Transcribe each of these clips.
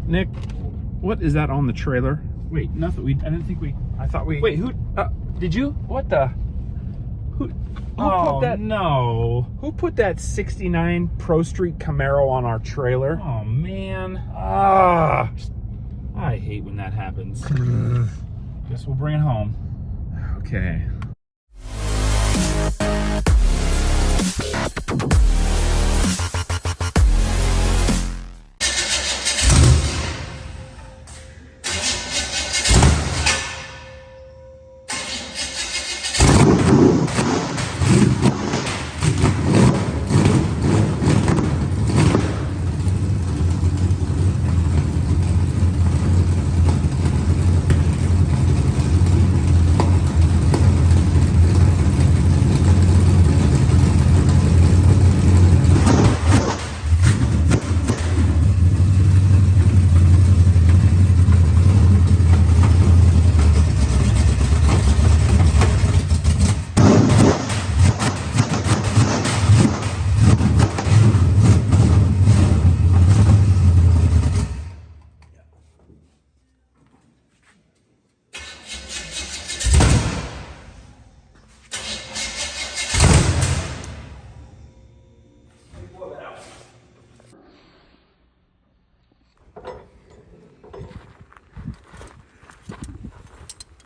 Nick, what is that on the trailer? Wait, nothing. I didn't think we. I thought we. Wait, who? Did you? What the? Who Oh put that? no! Who put that '69 Pro Street Camaro on our trailer? Oh man! Ah! I hate when that happens. Guess we'll bring it home. Okay.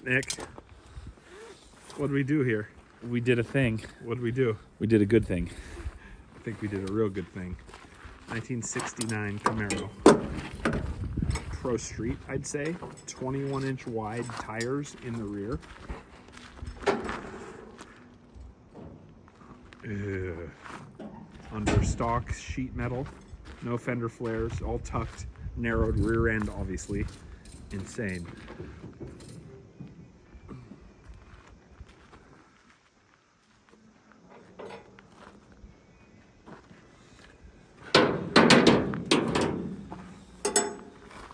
Nick, what did we do here? We did a thing. What did we do? We did a good thing. I think we did a real good thing. 1969 Camaro Pro Street, I'd say. 21-inch wide tires in the rear. Under stock sheet metal. No fender flares, all tucked. Narrowed rear end, obviously. Insane.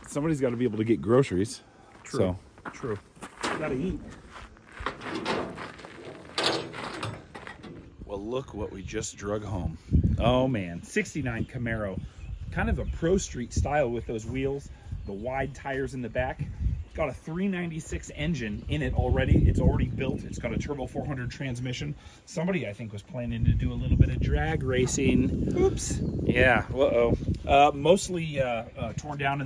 Somebody's got to be able to get groceries. True. So. True. Gotta eat. Well, look what we just drug home. Oh man, 69 Camaro. Kind of a Pro Street style with those wheels, the wide tires in the back. Got a 396 engine in it already. It's already built. It's got a turbo 400 transmission. Somebody, I think, was planning to do a little bit of drag racing. Oops. Yeah. Uh-oh. Mostly torn down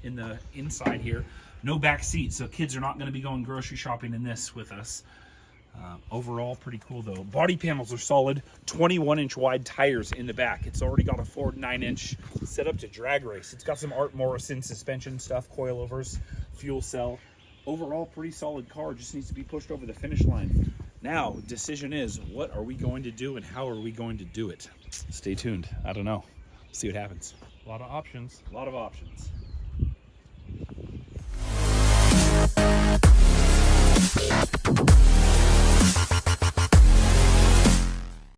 in the inside here. No back seat, so kids are not going to be going grocery shopping in this with us. Overall, pretty cool though. Body panels are solid. 21-inch wide tires in the back. It's already got a Ford 9-inch set up to drag race. It's got some Art Morrison suspension stuff, coilovers, fuel cell. Overall, pretty solid car. Just needs to be pushed over the finish line. Now, decision is, what are we going to do and how are we going to do it? Stay tuned. I don't know. See what happens. A lot of options. A lot of options.